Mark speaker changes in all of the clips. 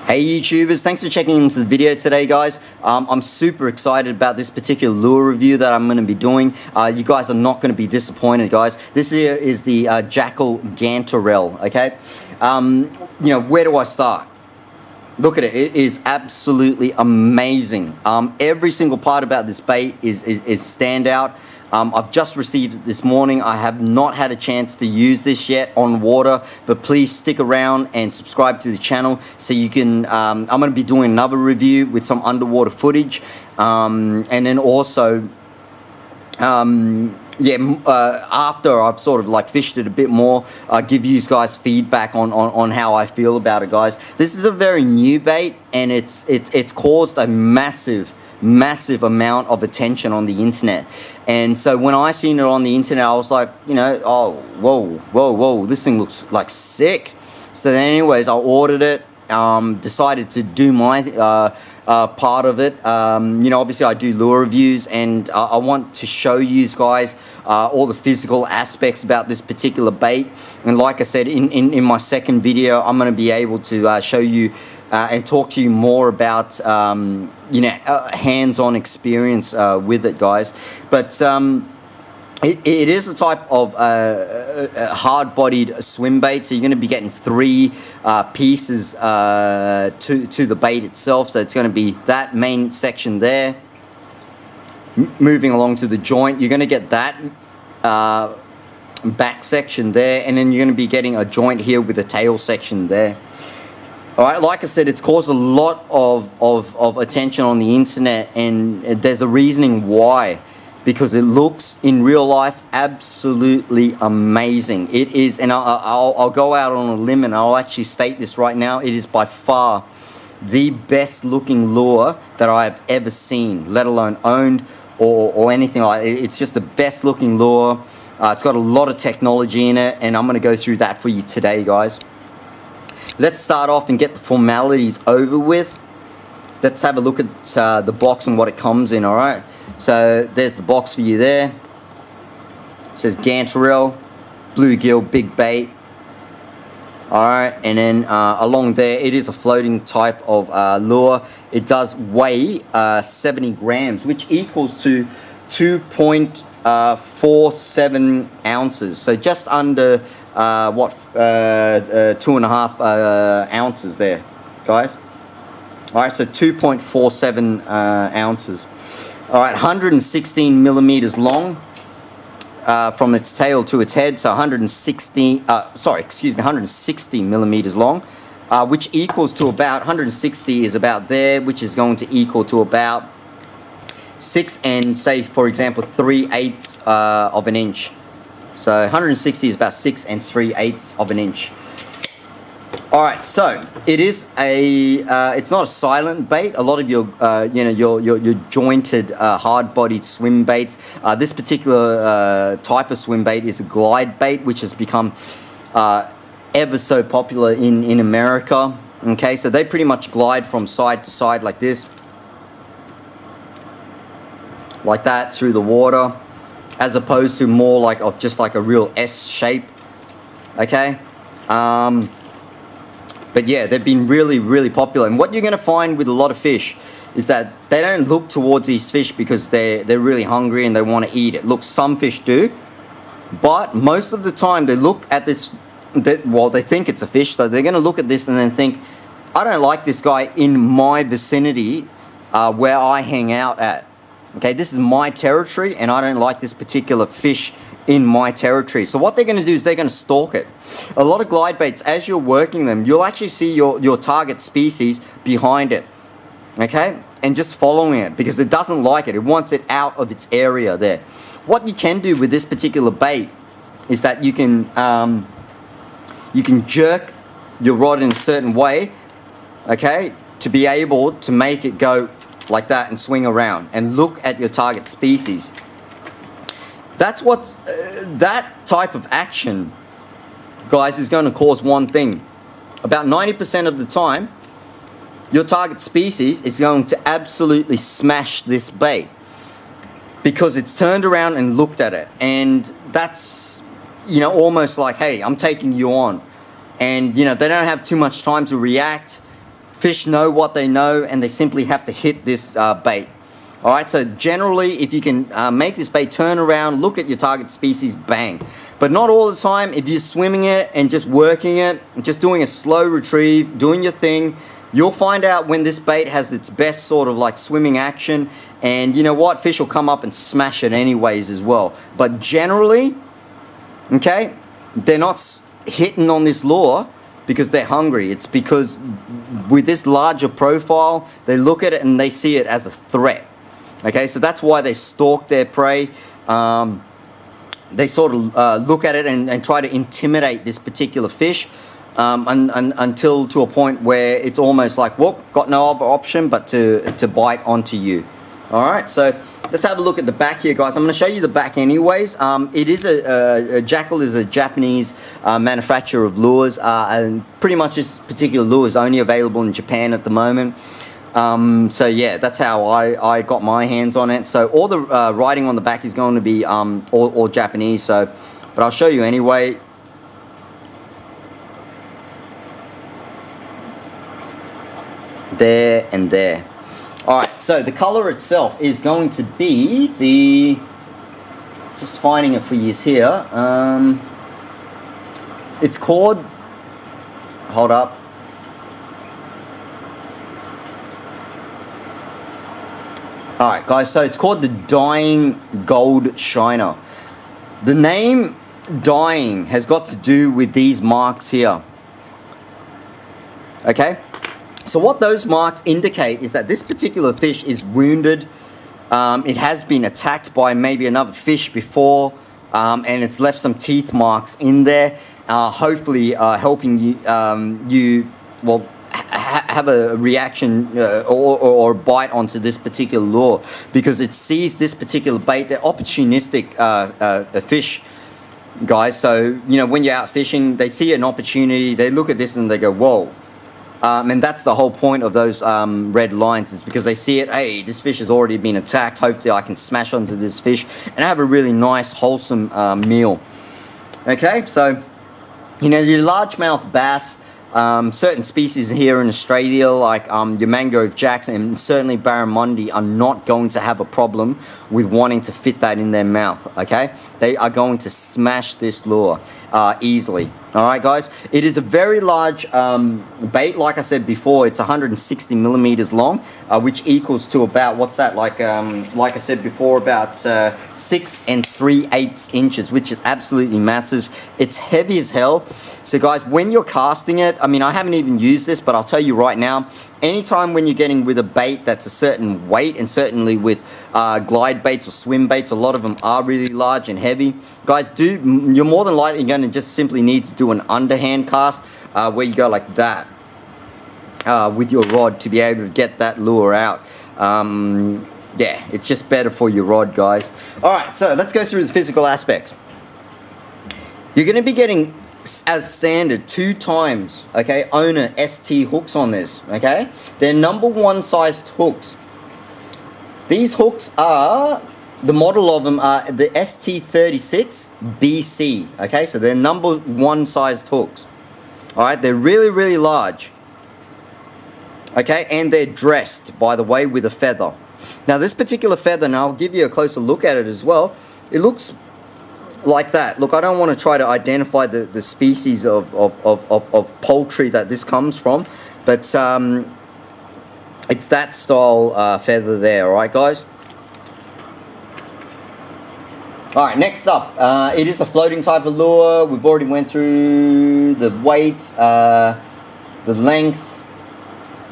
Speaker 1: Hey YouTubers, thanks for checking into the video today, guys. I'm super excited about this particular lure review that I'm going to be doing. You guys are not going to be disappointed, guys. This here is the Jackall Gantarel, okay? Where do I start? Look at it. It is absolutely amazing. Every single part about this bait is standout. I've just received it this morning. I have not had a chance to use this yet on water, but please stick around and subscribe to the channel so you can, I'm going to be doing another review with some underwater footage, and then also, after I've sort of like fished it a bit more, give you guys feedback on how I feel about it, guys. This is a very new bait, and it's caused a massive amount of attention on the internet. And so when I seen it on the internet, I was like, oh, whoa, this thing looks like sick. So then anyways, I ordered it, decided to do my part of it. Obviously I do lure reviews, and I want to show you guys all the physical aspects about this particular bait. And like I said, in my second video, I'm going to be able to show you and talk to you more about hands-on experience with it, guys. But it is a type of hard-bodied swim bait, so you're going to be getting three pieces to the bait itself. So it's going to be that main section there. Moving along to the joint, you're going to get that back section there, and then you're going to be getting a joint here with a tail section there. Alright, like I said, it's caused a lot of attention on the internet, and there's a reasoning why. Because it looks, in real life, absolutely amazing. It is, and I'll go out on a limb and I'll actually state this right now, it is by far the best looking lure that I have ever seen, let alone owned or anything like it. It's just the best looking lure. It's got a lot of technology in it, and I'm going to go through that for you today, guys. Let's start off and get the formalities over with. Let's have a look at the box and what it comes in, alright? So there's the box for you there. It says Gantarel, bluegill, big bait. Alright, and then along there, it is a floating type of lure. It does weigh 70 grams, which equals to 2.47 ounces. So just under 2.5 ounces there, guys. Alright, so 2.47 ounces. Alright, 116 millimeters long from its tail to its head, so 160 millimeters long, which equals to about 160 is about there, which is going to equal to about 6 and say, for example, 3/8 of an inch. So 160 is about 6 3/8 of an inch. Alright, so it is it's not a silent bait. A lot of your your jointed hard-bodied swim baits, this particular type of swim bait is a glide bait, which has become ever so popular in America. Okay, so they pretty much glide from side to side like this, like that, through the water, as opposed to more like of just like a real S shape. Okay, but yeah, they've been really popular. And what you're going to find with a lot of fish is that they don't look towards these fish because they're really hungry and they want to eat it. Look, some fish do, but most of the time they look at this, well, they think it's a fish, so they're going to look at this and then think, I don't like this guy in my vicinity where I hang out at. Okay, this is my territory, and I don't like this particular fish in my territory. So what they're going to do is they're going to stalk it. A lot of glide baits, as you're working them, you'll actually see your target species behind it. Okay, and just following it because it doesn't like it. It wants it out of its area there. What you can do with this particular bait is that you can jerk your rod in a certain way, okay, to be able to make it go like that and swing around and look at your target species. That's what that type of action, guys, is going to cause one thing. About 90% of the time, your target species is going to absolutely smash this bait because it's turned around and looked at it, and that's, almost like, hey, I'm taking you on. And they don't have too much time to react. fish know what they know, and they simply have to hit this bait. All right, so generally, if you can make this bait turn around, look at your target species, bang. But not all the time. If you're swimming it and just working it, just doing a slow retrieve, doing your thing, you'll find out when this bait has its best sort of like swimming action. And you know what? Fish will come up and smash it anyways as well. But generally, okay, they're not hitting on this lure because they're hungry. It's because with this larger profile, they look at it and they see it as a threat. Okay, so that's why they stalk their prey. They sort of look at it and try to intimidate this particular fish until to a point where it's almost like, whoop, got no other option but to bite onto you. All right, so let's have a look at the back here, guys. I'm going to show you the back anyways. It is Jackall is a Japanese manufacturer of lures, and pretty much this particular lure is only available in Japan at the moment. So yeah, that's how I got my hands on it. So all the writing on the back is going to be all Japanese. So, but I'll show you anyway. There and there. All right. So the color itself is going to be the. Just finding it for you here. It's called. Hold up. Alright guys, so it's called the Dying Gold Shiner. The name dying has got to do with these marks here. Okay, so what those marks indicate is that this particular fish is wounded. It has been attacked by maybe another fish before, and it's left some teeth marks in there, hopefully helping you have a reaction or bite onto this particular lure, because it sees this particular bait. They're opportunistic fish, guys. So you know, when you're out fishing, they see an opportunity, they look at this and they go, whoa. And that's the whole point of those red lines, is because they see it, hey, this fish has already been attacked, hopefully I can smash onto this fish and have a really nice wholesome meal. Okay, so you know, your largemouth bass, certain species here in Australia, like your mangrove jacks and certainly barramundi, are not going to have a problem with wanting to fit that in their mouth. Okay, they are going to smash this lure easily. All right, guys, it is a very large bait. Like I said before, it's 160 millimeters long, which equals to about, what's that, like I said before, about 6 3/8 inches, which is absolutely massive. It's heavy as hell. So guys, when you're casting it, I mean, I haven't even used this, but I'll tell you right now, anytime when you're getting with a bait that's a certain weight, and certainly with glide baits or swim baits, a lot of them are really large and heavy. Guys, you're more than likely going to just simply need to do an underhand cast where you go like that with your rod to be able to get that lure out. Yeah, it's just better for your rod, guys. All right, so let's go through the physical aspects. You're going to be getting, as standard, 2 times, okay, owner ST hooks on this, okay? They're #1 sized hooks. These hooks are, the model of them are the ST36 BC, okay? So they're #1 sized hooks. All right, they're really, really large. Okay, and they're dressed, by the way, with a feather. Now this particular feather, and I'll give you a closer look at it as well, it looks like that. Look, I don't want to try to identify the species of poultry that this comes from, but it's that style feather there. All right, guys. All right, next up, it is a floating type of lure. We've already went through the weight, the length.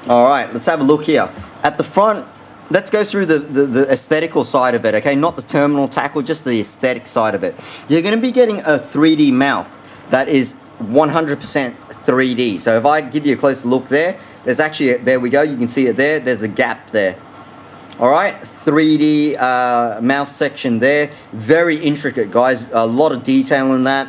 Speaker 1: All right, let's have a look here at the front. Let's go through the aesthetical side of it, okay? Not the terminal tackle, just the aesthetic side of it. You're going to be getting a 3D mouth that is 100% 3D. So if I give you a closer look there, there's actually, there we go, you can see it there. There's a gap there. All right, 3D mouth section there. Very intricate, guys. A lot of detail in that.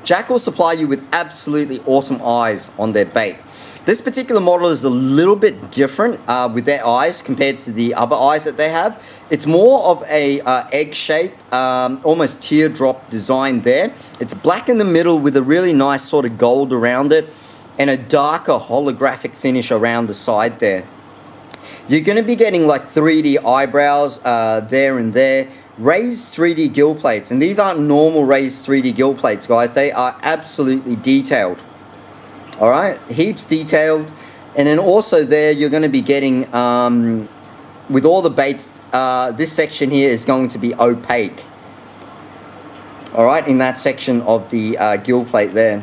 Speaker 1: Jackall supply you with absolutely awesome eyes on their bait. This particular model is a little bit different with their eyes compared to the other eyes that they have. It's more of a egg shape, almost teardrop design there. It's black in the middle with a really nice sort of gold around it. and a darker holographic finish around the side there. You're going to be getting like 3D eyebrows there and there, raised 3D gill plates, and these aren't normal raised 3D gill plates, guys. They are absolutely detailed. All right, heaps detailed. And then also there, you're going to be getting, with all the baits, this section here is going to be opaque. All right, in that section of the gill plate there.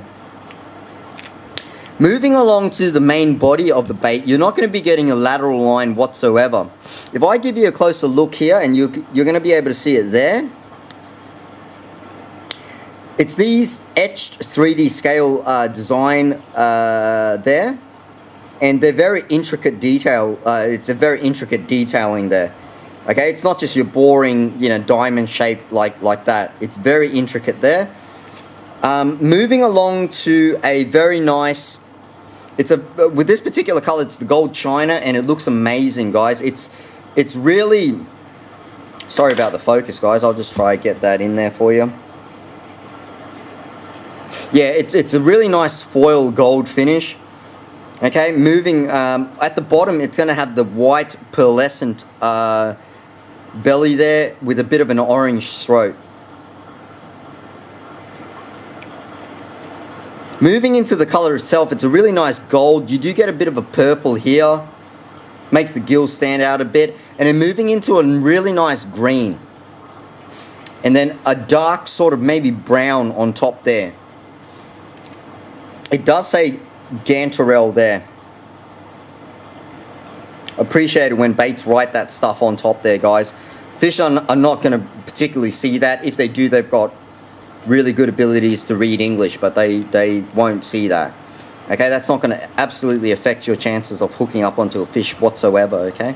Speaker 1: Moving along to the main body of the bait, you're not going to be getting a lateral line whatsoever. If I give you a closer look here, and you're going to be able to see it there, it's these etched 3D scale design there, and they're very intricate detail. It's a very intricate detailing there. Okay, it's not just your boring, you know, diamond shape like that. It's very intricate there. Moving along to a very nice, with this particular color, it's the gold china, and it looks amazing, guys. It's really, sorry about the focus, guys. I'll just try to get that in there for you. Yeah, it's a really nice foil gold finish. Okay, moving at the bottom, it's going to have the white pearlescent belly there with a bit of an orange throat. Moving into the color itself, it's a really nice gold. You do get a bit of a purple here, makes the gills stand out a bit, and then moving into a really nice green, and then a dark sort of maybe brown on top there. It does say Gantarel there. Appreciate it when baits write that stuff on top there, guys. Fish are not going to particularly see that. If they do, they've got really good abilities to read English, but they won't see that. Okay, that's not going to absolutely affect your chances of hooking up onto a fish whatsoever. Okay,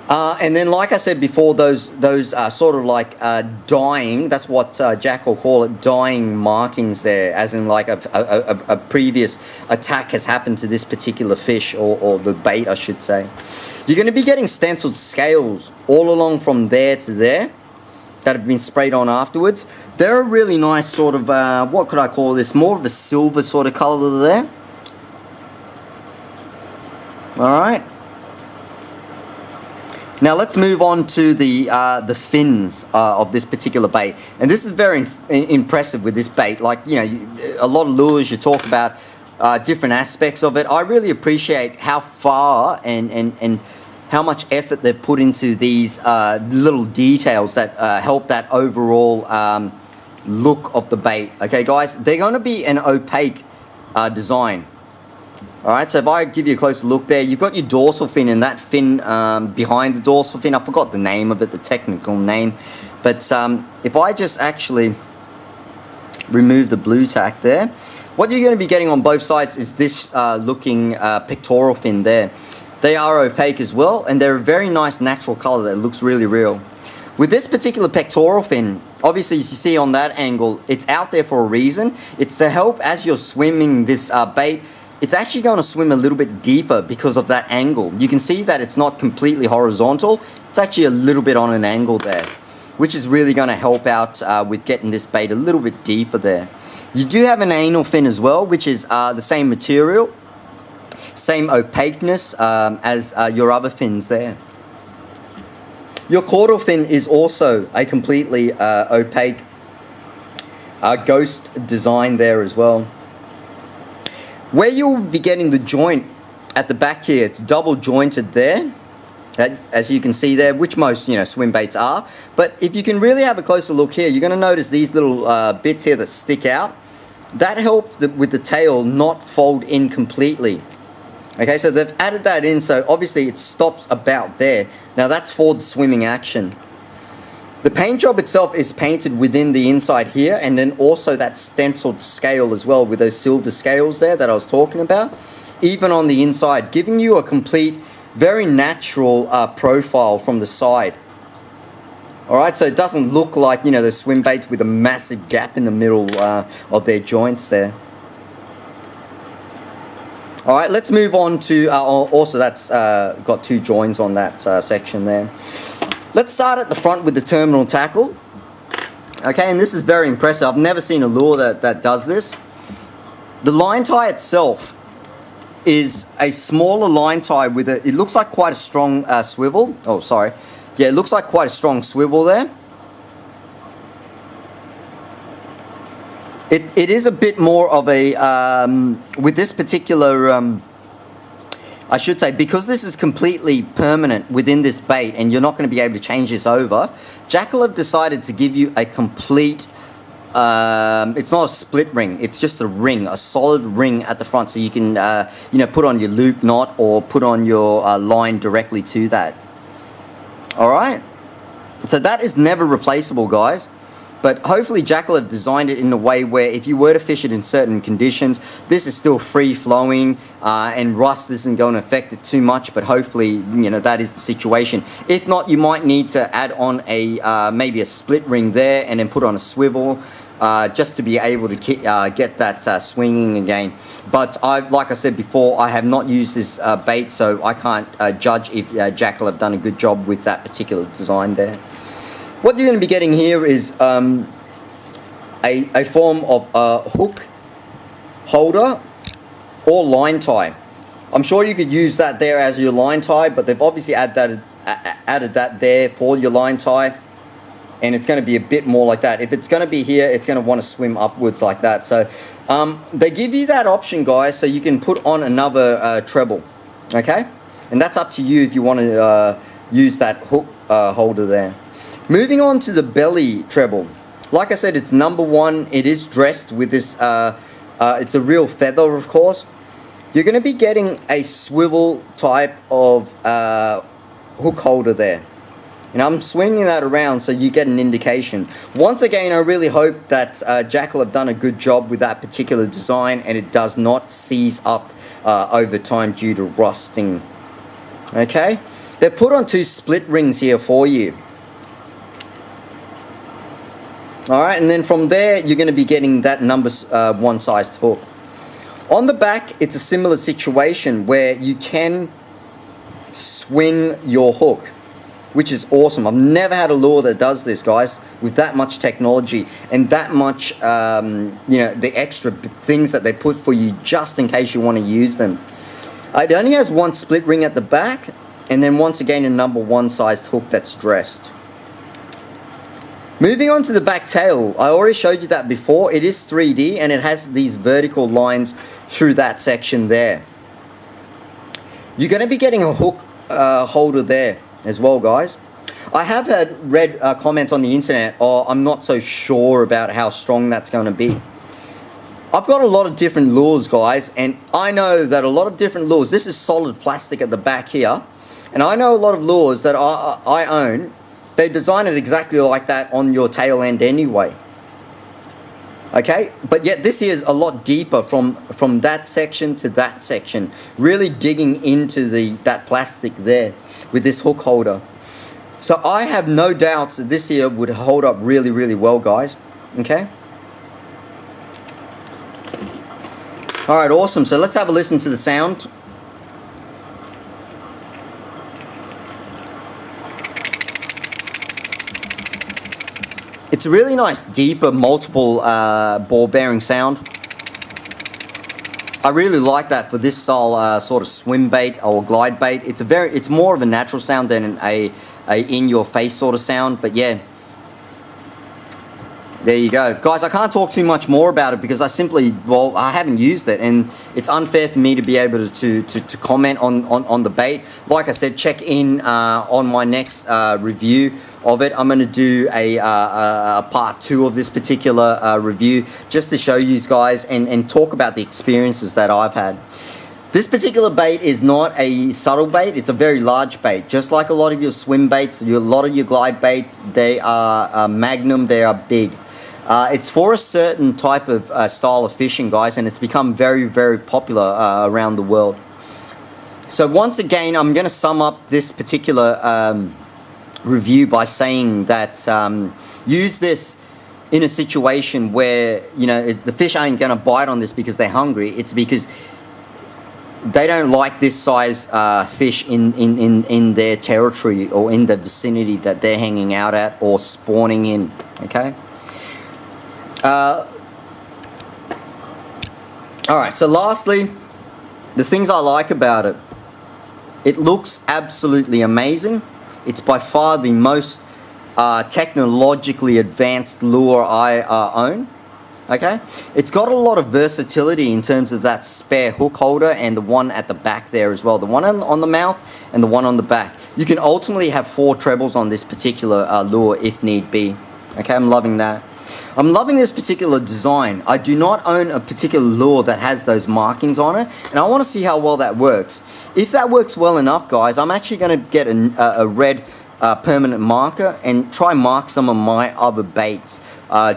Speaker 1: and then like I said before, those sort of like dying, that's what Jackall call it, dying markings there, as in like a previous attack has happened to this particular fish, or the bait I should say. You're going to be getting stenciled scales all along from there to there that have been sprayed on afterwards. They're a really nice sort of, what could I call this, more of a silver sort of color there. Alright. Now let's move on to the fins of this particular bait. And this is very impressive with this bait. Like, you know, a lot of lures you talk about different aspects of it. I really appreciate how far and how much effort they've put into these little details that help that overall look of the bait. Okay, guys, they're going to be an opaque design. Alright, so if I give you a closer look there, you've got your dorsal fin, and that fin behind the dorsal fin, I forgot the name of it, the technical name, but if I just actually remove the blue tack there, what you're going to be getting on both sides is this looking pectoral fin there. They are opaque as well, and they're a very nice natural color that looks really real. With this particular pectoral fin, obviously as you see on that angle, it's out there for a reason. It's to help as you're swimming this bait. It's actually going to swim a little bit deeper because of that angle. You can see that it's not completely horizontal. It's actually a little bit on an angle there, which is really going to help out with getting this bait a little bit deeper there. You do have an anal fin as well, which is the same material, same opaqueness as your other fins there. Your caudal fin is also a completely opaque ghost design there as well. Where you'll be getting the joint at the back here, it's double jointed there, as you can see there, which most, you know, swim baits are. But if you can really have a closer look here, you're going to notice these little bits here that stick out. That helps with the tail not fold in completely. Okay, so they've added that in, so obviously it stops about there. Now that's for the swimming action. The paint job itself is painted within the inside here, and then also that stenciled scale as well with those silver scales there that I was talking about, even on the inside, giving you a complete, very natural profile from the side. Alright, so it doesn't look like, you know, the swim baits with a massive gap in the middle of their joints there. Alright, let's move on to, also that's got two joins on that section there. Let's start at the front with the terminal tackle. Okay, and this is very impressive. I've never seen a lure that does this. The line tie itself is a smaller line tie with a, it looks like quite a strong swivel. Oh, sorry. Yeah, it looks like quite a strong swivel there. It is a bit more of a, with this particular, I should say, because this is completely permanent within this bait and you're not going to be able to change this over, Jackall have decided to give you a complete, it's not a split ring, it's just a ring, a solid ring at the front, so you can, you know, put on your loop knot or put on your line directly to that. Alright, so that is never replaceable, guys. But hopefully Jackall have designed it in a way where if you were to fish it in certain conditions, this is still free flowing and rust isn't going to affect it too much, but hopefully, you know, that is the situation. If not, you might need to add on a maybe a split ring there and then put on a swivel just to be able to get that swinging again. But like I said before, I have not used this bait, so I can't judge if Jackall have done a good job with that particular design there. What you're going to be getting here is a form of a hook holder or line tie. I'm sure you could use that there as your line tie, but they've obviously added that there for your line tie, and it's going to be a bit more like that. If it's going to be here, it's going to want to swim upwards like that. So they give you that option, guys, so you can put on another treble, okay? And that's up to you if you want to use that hook holder there. Moving on to the belly treble. Like I said, it's number one. It is dressed with this, it's a real feather, of course. You're going to be getting a swivel type of hook holder there. And I'm swinging that around so you get an indication. Once again, I really hope that Jackall have done a good job with that particular design and it does not seize up over time due to rusting. Okay? They've put on 2 split rings here for you. Alright, and then from there, you're going to be getting that number 1 sized hook. On the back, it's a similar situation where you can swing your hook, which is awesome. I've never had a lure that does this, guys, with that much technology and that much, you know, the extra things that they put for you just in case you want to use them. It only has 1 split ring at the back, and then once again, a number 1 sized hook that's dressed. Moving on to the back tail, I already showed you that before. It is 3D and it has these vertical lines through that section there. You're going to be getting a hook holder there as well, guys. I have read comments on the internet, oh, I'm not so sure about how strong that's going to be. I've got a lot of different lures, guys, and I know that a lot of different lures, this is solid plastic at the back here, and I know a lot of lures that I own, they design it exactly like that on your tail end anyway. Okay, but yet this here is a lot deeper from that section to that section, really digging into that plastic there with this hook holder. So I have no doubts that this here would hold up really, really well, guys. Okay. All right, awesome. So let's have a listen to the sound. It's a really nice, deeper, multiple ball bearing sound. I really like that for this style sort of swim bait or glide bait. It's more of a natural sound than a in-your-face sort of sound. But yeah, there you go, guys. I can't talk too much more about it because I haven't used it, and it's unfair for me to be able to comment on the bait. Like I said, check in on my next review of it. I'm going to do a part 2 of this particular review just to show you guys and talk about the experiences that I've had. This particular bait is not a subtle bait, it's a very large bait. Just like a lot of your swim baits, a lot of your glide baits, they are magnum, they are big. It's for a certain type of style of fishing, guys, and it's become very, very popular around the world. So once again, I'm going to sum up this particular review by saying that use this in a situation where, you know, the fish aren't going to bite on this because they're hungry. It's because they don't like this size fish in their territory or in the vicinity that they're hanging out at or spawning in. Okay. Alright, so lastly, the things I like about it. It looks absolutely amazing. It's by far the most technologically advanced lure I own. Okay, it's got a lot of versatility in terms of that spare hook holder and the one at the back there as well. The one on the mouth and the one on the back. You can ultimately have 4 trebles on this particular lure if need be. Okay, I'm loving that. I'm loving this particular design. I do not own a particular lure that has those markings on it, and I want to see how well that works. If that works well enough, guys, I'm actually going to get a red permanent marker and try mark some of my other baits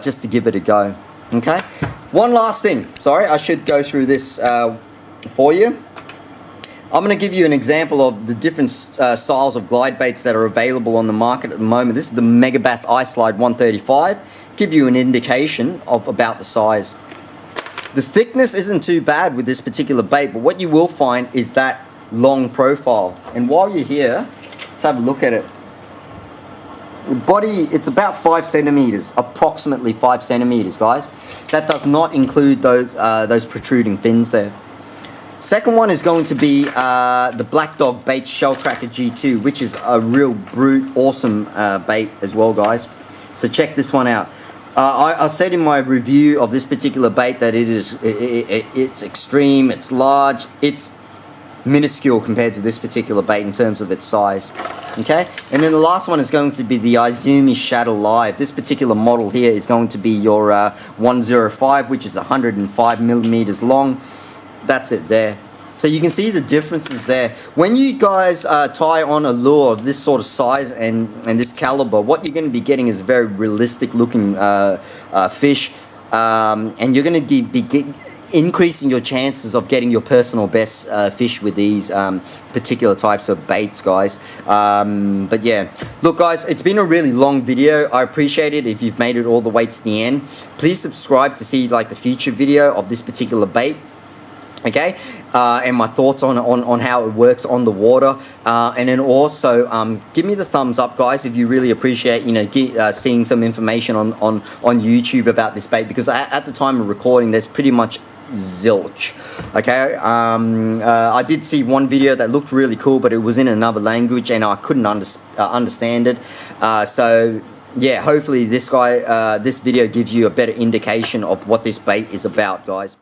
Speaker 1: just to give it a go. Okay, one last thing. Sorry, I should go through this for you. I'm going to give you an example of the different styles of glide baits that are available on the market at the moment. This is the Megabass Ice Slide 135. Give you an indication of about the size. The thickness isn't too bad with this particular bait, but what you will find is that long profile. And while you're here, let's have a look at it. The body, it's about 5 centimeters, approximately 5 centimeters, guys. That does not include those protruding fins there. Second one is going to be the Black Dog Bait Shell Tracker G2, which is a real brute, awesome bait as well, guys. So check this one out. I said in my review of this particular bait that it's extreme, it's large, it's minuscule compared to this particular bait in terms of its size. Okay, and then the last one is going to be the Izumi Shadow Live. This particular model here is going to be your 105, which is 105 millimeters long. That's it there. So you can see the differences there. When you guys tie on a lure of this sort of size and this caliber, what you're going to be getting is a very realistic looking fish, and you're going to be increasing your chances of getting your personal best fish with these particular types of baits, guys. But yeah, look guys, it's been a really long video. I appreciate it if you've made it all the way to the end. Please subscribe to see like the future video of this particular bait. Okay, and my thoughts on how it works on the water, and then also give me the thumbs up, guys, if you really appreciate, you know, seeing some information on YouTube about this bait, because at the time of recording there's pretty much zilch. Okay, I did see one video that looked really cool, but it was in another language and I couldn't understand it. So yeah, hopefully this video gives you a better indication of what this bait is about, guys.